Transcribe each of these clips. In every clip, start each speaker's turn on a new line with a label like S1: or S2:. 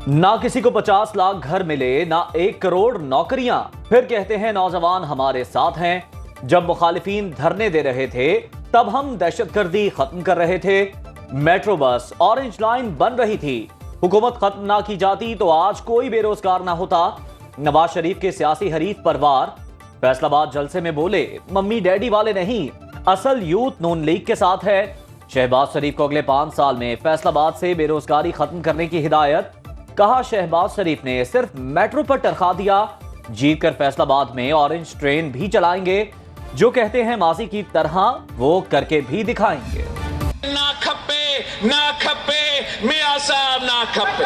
S1: نہ کسی کو 50 لاکھ گھر ملے نہ 1 کروڑ نوکریاں، پھر کہتے ہیں نوجوان ہمارے ساتھ ہیں۔ جب مخالفین دھرنے دے رہے تھے تب ہم دہشت گردی ختم کر رہے تھے۔ میٹرو بس اورنج لائن بن رہی تھی، حکومت ختم نہ کی جاتی تو آج کوئی بے روزگار نہ ہوتا۔ نواز شریف کے سیاسی حریف پروار فیصل آباد جلسے میں بولے ممی ڈیڈی والے نہیں، اصل یوتھ نون لیگ کے ساتھ ہے۔ شہباز شریف کو اگلے 5 سال میں فیصل آباد سے بے روزگاری ختم کرنے کی ہدایت۔ کہا شہباز شریف نے صرف میٹرو پر ٹرخا دیا، جیت کر فیصل آباد میں اورنج ٹرین بھی چلائیں گے۔ جو کہتے ہیں ماضی کی طرح وہ کر کے بھی دکھائیں گے۔
S2: نہ کھپے میاں صاحب نہ کھپے۔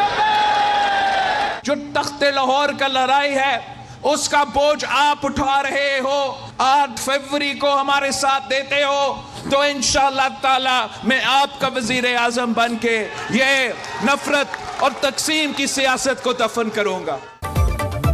S2: جو تخت لاہور کا لڑائی ہے اس کا بوجھ آپ اٹھا رہے ہو، 8 فروری کو ہمارے ساتھ دیتے ہو تو انشاءاللہ تعالی میں آپ کا وزیر اعظم بن کے یہ نفرت اور تقسیم کی سیاست کو دفن کروں گا۔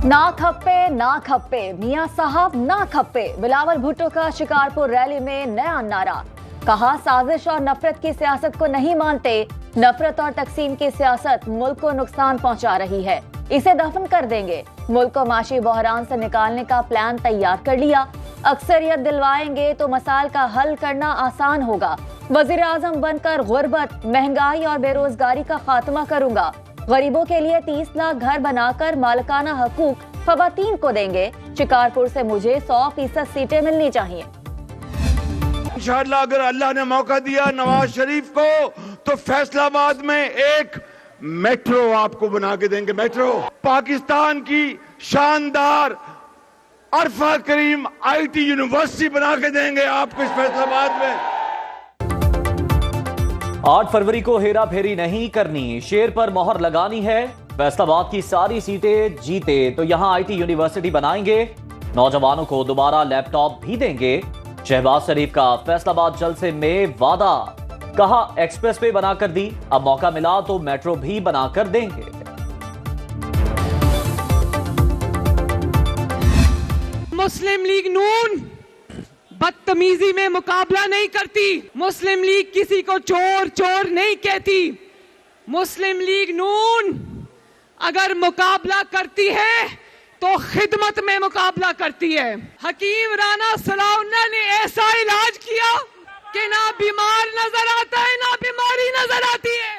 S3: نہ کھپے میاں صاحب نہ کھپے، بلاول بھٹو کا شکارپور ریلی میں نیا نعرہ۔ کہا سازش اور نفرت کی سیاست کو نہیں مانتے، نفرت اور تقسیم کی سیاست ملک کو نقصان پہنچا رہی ہے، اسے دفن کر دیں گے۔ ملک کو معاشی بحران سے نکالنے کا پلان تیار کر لیا، اکثریت دلوائیں گے تو مسائل کا حل کرنا آسان ہوگا۔ وزیر اعظم بن کر غربت، مہنگائی اور بے روزگاری کا خاتمہ کروں گا۔ غریبوں کے لیے 30 لاکھ گھر بنا کر مالکانہ حقوق خواتین کو دیں گے۔ شکارپور سے مجھے 100% سیٹیں ملنی چاہیے۔
S4: انشاءاللہ اگر اللہ نے موقع دیا نواز شریف کو تو فیصل آباد میں ایک میٹرو آپ کو بنا کے دیں گے۔ میٹرو پاکستان کی شاندار عرفہ کریم IT یونیورسٹی بنا کے دیں گے آپ کو اس فیصل آباد میں۔
S1: 8 فروری کو ہیرا پھیری نہیں کرنی، شیر پر مہر لگانی ہے۔ فیصل آباد کی ساری سیٹیں جیتے تو یہاں IT یونیورسٹی بنائیں گے، نوجوانوں کو دوبارہ لیپ ٹاپ بھی دیں گے۔ شہباز شریف کا فیصل آباد جلسے میں وعدہ، کہا ایکسپریس وے بنا کر دی، اب موقع ملا تو میٹرو بھی بنا کر دیں گے۔
S5: مسلم لیگ نون بدتمیزی میں مقابلہ نہیں کرتی، مسلم لیگ کسی کو چور چور نہیں کہتی۔ مسلم لیگ نون اگر مقابلہ کرتی ہے تو خدمت میں مقابلہ کرتی ہے۔ حکیم رانا صلاح اللہ نے ایسا علاج کیا کہ نہ بیمار نظر آتا ہے نہ بیماری نظر آتی ہے۔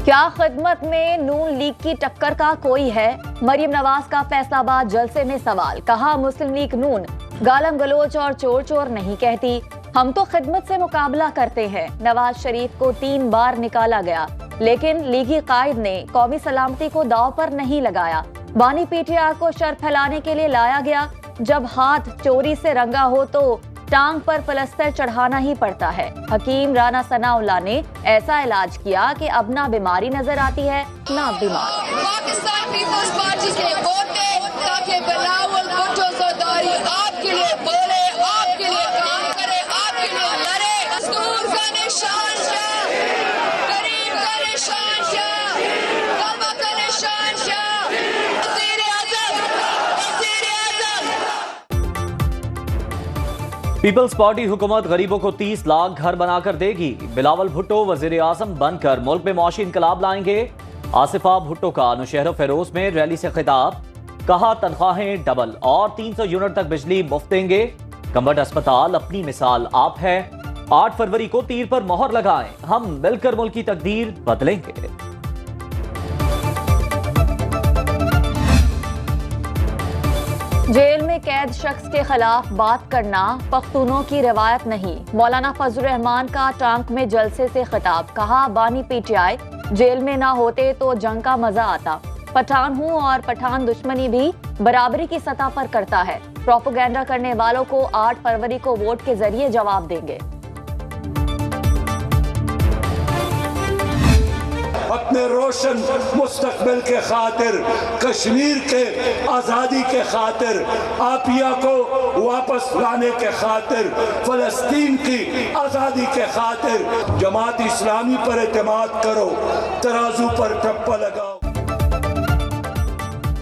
S3: کیا خدمت میں نون لیگ کی ٹکر کا کوئی ہے؟ مریم نواز کا فیصل آباد جلسے میں سوال، کہا مسلم لیگ نون گالم گلوچ اور چور چور نہیں کہتی، ہم تو خدمت سے مقابلہ کرتے ہیں۔ نواز شریف کو 3 بار نکالا گیا لیکن لیگی قائد نے قومی سلامتی کو داؤ پر نہیں لگایا۔ بانی PTI کو شر پھیلانے کے لیے لایا گیا، جب ہاتھ چوری سے رنگا ہو تو ٹانگ پر پلستر چڑھانا ہی پڑتا ہے۔ حکیم رانا ثناء اللہ نے ایسا علاج کیا کہ اب نہ بیماری نظر آتی ہے نہ بیمار۔
S6: پاکستان پیپلز پارٹی کے ووٹے تاکہ بلاول بھٹو زرداری آپ کے لیے بولے، آپ کے لیے کام کرے، آپ کے لیے لڑے۔ مزدور کا نشان شاہ، غریب کا نشان شاہ، طلبہ کا نشان شاہ، وزیر اعظم، وزیر اعظم۔
S1: پیپلز پارٹی حکومت غریبوں کو 30 لاکھ گھر بنا کر دے گی، بلاول بھٹو وزیر اعظم بن کر ملک میں معاشی انقلاب لائیں گے۔ آصفہ بھٹو کا نوشہر و فیروز میں ریلی سے خطاب، کہا تنخواہیں ڈبل اور 300 یونٹ تک بجلی مفت دیں گے۔ کنورٹ اسپتال اپنی مثال آپ ہے، 8 فروری کو تیر پر مہر لگائیں، ہم مل کر ملک کی تقدیر بدلیں گے۔
S3: جیل میں قید شخص کے خلاف بات کرنا پختونوں کی روایت نہیں، مولانا فضل الرحمان کا ٹانک میں جلسے سے خطاب، کہا بانی PTI جیل میں نہ ہوتے تو جنگ کا مزہ آتا، پٹھان ہوں اور پٹھان دشمنی بھی برابری کی سطح پر کرتا ہے، پروپیگنڈا کرنے والوں کو 8 فروری کو ووٹ کے ذریعے جواب دیں گے۔
S7: اپنے روشن مستقبل کے خاطر، کشمیر کے آزادی کے خاطر، آپیا کو واپس لانے کے خاطر، فلسطین کی آزادی کے خاطر جماعت اسلامی پر اعتماد کرو، ترازو پر ٹپا لگاؤ۔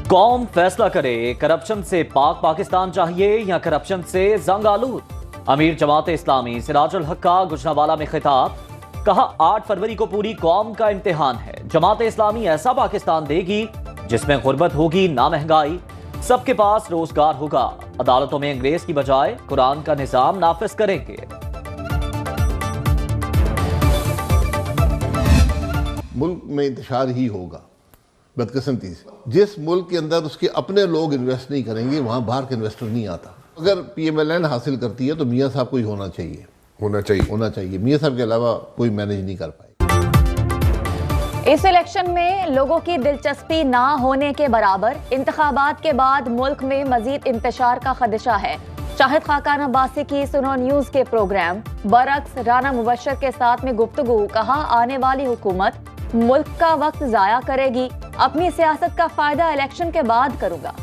S1: قوم فیصلہ کرے، کرپشن سے پاک پاکستان چاہیے یا کرپشن سے زنگ آلود؟ امیر جماعت اسلامی سراج الحق کا گجرانوالہ میں خطاب، کہا 8 فروری کو پوری قوم کا امتحان ہے، जमात इस्लामी ऐसा पाकिस्तान देगी जिसमें गुर्बत होगी ना महंगाई, सबके पास रोजगार होगा, अदालतों में अंग्रेज की बजाय कुरान का निजाम नाफिज करेंगे।
S8: मुल्क में इंतशार ही होगा बदकिस्मती से। जिस मुल्क के अंदर उसके अपने लोग इन्वेस्ट नहीं करेंगे वहां बाहर का इन्वेस्टर नहीं आता। अगर PMLN हासिल करती है तो मियाँ साहब को ही होना चाहिए। मियाँ साहब के अलावा कोई मैनेज नहीं कर पाए।
S3: इस इलेक्शन में लोगों की दिलचस्पी ना होने के बराबर इंतखाबात के बाद मुल्क में मजीद इंतशार का खदशा है। शाहिद खाकान अब्बासी की सुनो न्यूज के प्रोग्राम बरक्स राना मुबशर के साथ में गुफ्तगू, कहा आने वाली हुकूमत मुल्क का वक्त जाया करेगी, अपनी सियासत का फायदा इलेक्शन के बाद करूंगा।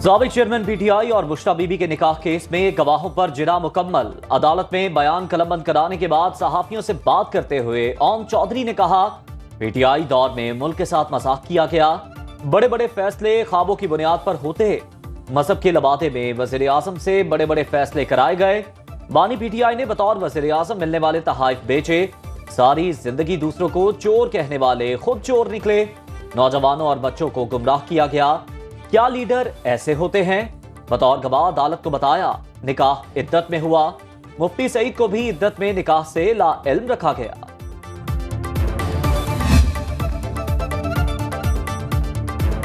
S1: साबिक चेयरमैन PTI और बुशरा बीबी के निकाह केस में गवाहों पर जिना मुकम्मल। अदालत में बयान कलमबंद कराने के बाद सहाफियों से बात करते हुए ओम चौधरी ने कहा, PTI दौर में मुल्क के साथ मजाक किया गया, बड़े बड़े फैसले ख्वाबों की बुनियाद पर होते हैं। मजहब के लबाते में वजीर आजम से बड़े बड़े फैसले कराए गए। बानी PTI ने बतौर वजीर आजम मिलने वाले तहाइफ बेचे। सारी जिंदगी दूसरों को चोर कहने वाले खुद चोर निकले। नौजवानों और बच्चों को गुमराह किया गया। क्या लीडर ऐसे होते हैं? बतौर गवाह अदालत को बताया, निकाह इद्दत में हुआ। मुफ्ती सईद को भी इद्दत में निकाह से लाइल्म रखा गया।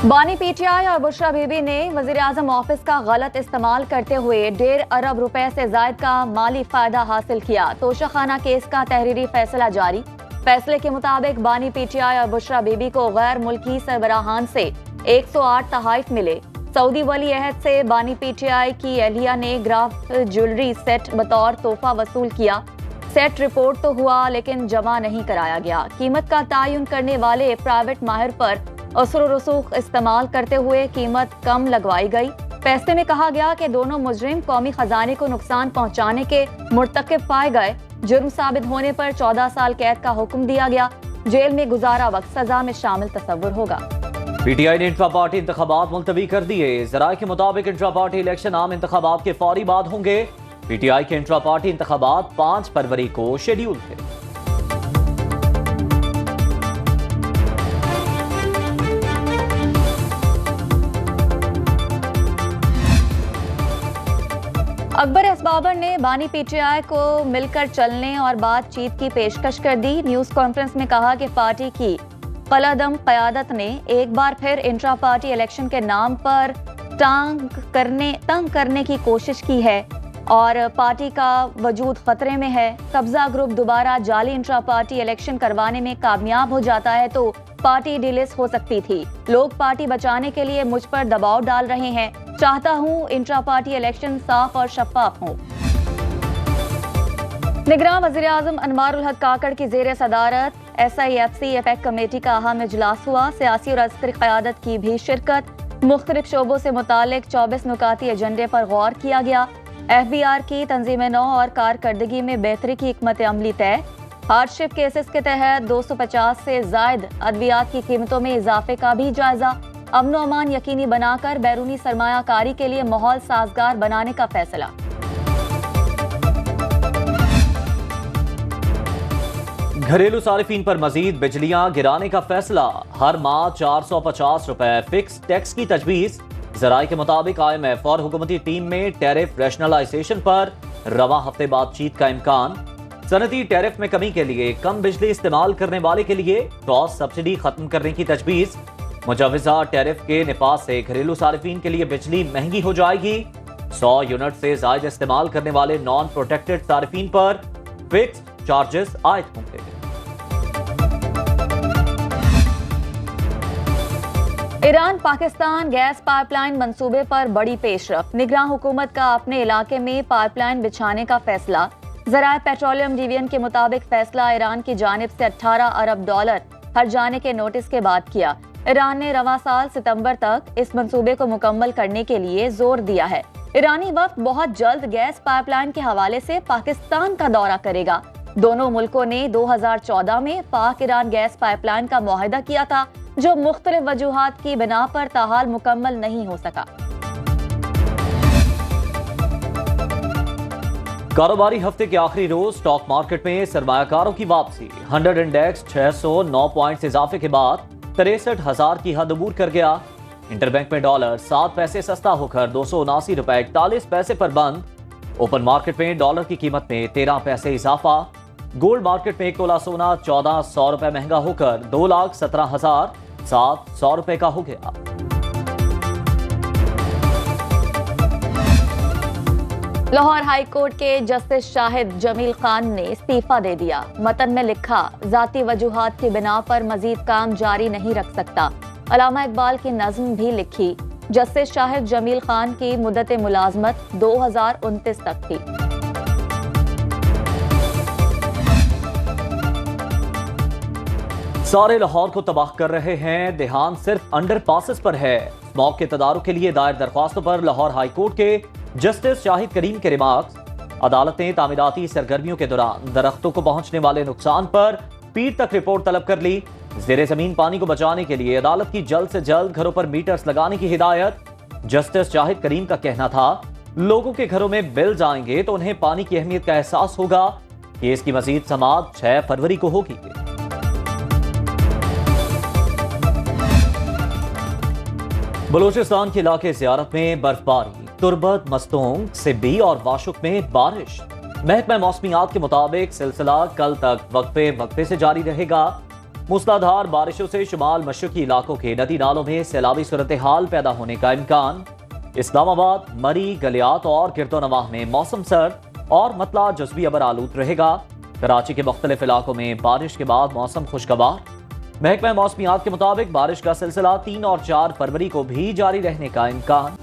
S3: बानी PTI और बुशरा बीबी ने वजीर आजम ऑफिस का गलत इस्तेमाल करते हुए 1.5 अरब रुपए से जायद का माली फायदा हासिल किया। तोशाखाना केस का तहरीरी फैसला जारी। फैसले के मुताबिक बानी PTI और बुशरा बीबी को गैर मुल्की सरबराहान से 108 तहाइफ मिले। सऊदी वली अहद से बानी PTI की एहलिया ने ग्राफ ज्वेलरी सेट बतौर तोहफा वसूल किया। सेट रिपोर्ट तो हुआ लेकिन जमा नहीं कराया गया। कीमत का तयन करने वाले प्राइवेट माहिर पर असर और रसूख इस्तेमाल करते हुए कीमत कम लगवाई गई। फैसले में कहा गया कि दोनों मुजरिम कौमी खजाने को नुकसान पहुंचाने के मुर्तकिब पाए गए। जुर्म साबित होने पर 14 साल कैद का हुक्म दिया गया। जेल में गुजारा वक्त सजा में शामिल तस्वुर होगा।
S1: PTI ने इंट्रा पार्टी इंतखाबात मुलतवी कर दिए। जराए के मुताबिक इंट्रा पार्टी इलेक्शन आम इंतखाबात के फौरी बाद होंगे। PTI के इंट्रा पार्टी इंतखाबात 5 फरवरी को शेड्यूल थे।
S3: अकबर एस बाबर ने बानी PTI को मिलकर चलने और बातचीत की पेशकश कर दी। न्यूज कॉन्फ्रेंस में कहा कि पार्टी की कलादम क़यादत ने एक बार फिर इंट्रा पार्टी इलेक्शन के नाम पर तंग करने की कोशिश की है और पार्टी का वजूद खतरे में है। कब्जा ग्रुप दोबारा जाली इंट्रा पार्टी इलेक्शन करवाने में कामयाब हो जाता है तो पार्टी डिलिस्ट हो सकती थी। लोग पार्टी बचाने के लिए मुझ पर दबाव डाल रहे हैं। चाहता हूं इंट्रा पार्टी इलेक्शन साफ और शफाफ हो। निगरान वज़ीर आज़म अनवार उल हक काकड़ की ज़ेर सदारत SIFC एपेक कमेटी का अहम इजलास हुआ। सियासी और अस्करी क़यादत की भी शिरकत। मुख्तलिफ शोबों से मुतालिक 24 नुकाती एजेंडे पर गौर किया गया। FBR की तंजीम नौ और कारकर्दगी में बेहतरी की हिकमत अमली तय। हार्डशिप केसेस के तहत 250 से जायद अद्वियात की कीमतों में इजाफे का भी जायजा। अमन अमान यकीनी बनाकर बैरूनी सरमायाकारी के लिए माहौल साजगार बनाने का फैसला।
S1: घरेलू सारिफीन पर मजीद बिजलियां गिराने का फैसला। हर माह 450 रुपए फिक्स टैक्स की तजवीज। जराए के मुताबिक IMF और हुकूमती टीम में टैरिफ रैशनलाइजेशन पर रवा हफ्ते बातचीत का इम्कान। सनती टैरिफ में कमी के लिए कम बिजली इस्तेमाल करने वाले के लिए क्रॉस सब्सिडी खत्म करने की तजवीज। मुजवजा टैरिफ के निफाज से घरेलू सारिफीन के लिए बिजली महंगी हो जाएगी। 100 यूनिट से ज्यादा इस्तेमाल करने वाले नॉन प्रोटेक्टेड सारिफीन पर फिक्स चार्जेस आयद होंगे।
S3: ईरान पाकिस्तान गैस पाइपलाइन मंसूबे पर बड़ी पेशरफ। निगरान हुकूमत का अपने इलाके में पाइपलाइन बिछाने का फैसला। ज़राए पेट्रोलियम डिवीजन के मुताबिक फैसला ईरान की जानिब से $18 अरब हर जाने के नोटिस के बाद किया। ईरान ने रवां साल सितंबर तक इस मंसूबे को मुकम्मल करने के लिए जोर दिया है। ईरानी वक्त बहुत जल्द गैस पाइपलाइन के हवाले से पाकिस्तान का दौरा करेगा। दोनों मुल्कों ने 2014 में पाक ईरान गैस पाइपलाइन का मुआहदा किया था जो मुख्तलिफ वजूहात की बिना पर ताहाल मुकम्मल नहीं हो सका।
S1: कारोबारी हफ्ते के आखिरी रोज स्टॉक मार्केट में सरमायाकारों की वापसी। 100 इंडेक्स 609 पॉइंट से इजाफे के बाद 63,000 की हद अबूर कर गया। इंटरबैंक में डॉलर 7 पैसे सस्ता होकर 279 रुपए 41 पैसे पर बंद। ओपन मार्केट में डॉलर की कीमत में 13 पैसे इजाफा। गोल्ड मार्केट में 1 तोला सोना 1400 रुपए महंगा होकर 2,17,700 रुपए का हो गया।
S3: लाहौर हाई कोर्ट के जस्टिस शाहिद जमील खान ने इस्तीफा दे दिया। मतन में लिखा, जाती वजूहात की बिना पर मजीद काम जारी नहीं रख सकता। अलामा इकबाल की नज्म भी लिखी। जस्टिस शाहिद जमील खान की मुद्दत मुलाजमत 2029 तक थी।
S1: सारे लाहौर को तबाह कर रहे हैं, ध्यान सिर्फ अंडर पासेस पर है। स्मॉग के तदारुक के लिए दायर दरख्वास्तों पर लाहौर हाई कोर्ट के जस्टिस शाहिद करीम के रिमार्क्स। अदालत ने तामीराती सरगर्मियों के दौरान दरख्तों को पहुंचने वाले नुकसान पर पीर तक रिपोर्ट तलब कर ली। ज़ेरे जमीन पानी को बचाने के लिए अदालत की जल्द से जल्द घरों पर मीटर्स लगाने की हिदायत। जस्टिस शाहिद करीम का कहना था, लोगों के घरों में बिल जाएंगे तो उन्हें पानी की अहमियत का एहसास होगा। केस की मजीद समाअत 6 फरवरी को होगी। बलूचिस्तान के इलाके ज़ियारत में बर्फबारी, तुर्बत, मस्तूंग, सिब्बी और वाशुक में बारिश। महकमा मौसमियात के मुताबिक सिलसिला कल तक वक्फे वक्फे से जारी रहेगा। मूसलाधार बारिशों से शुमाल मशरकी इलाकों के नदी नालों में सैलाबी सूरत हाल पैदा होने का इम्कान। इस्लामाबाद, मरी, गलियात और गिरदोनवाह में मौसम सर्द और मतला जुज़वी अबर आलूद रहेगा। कराची के मुख्तलिफ इलाकों में बारिश के बाद मौसम खुशगवार। महकमा मौसमियात के मुताबिक बारिश का सिलसिला 3 और 4 फरवरी को भी जारी रहने का इम्कान।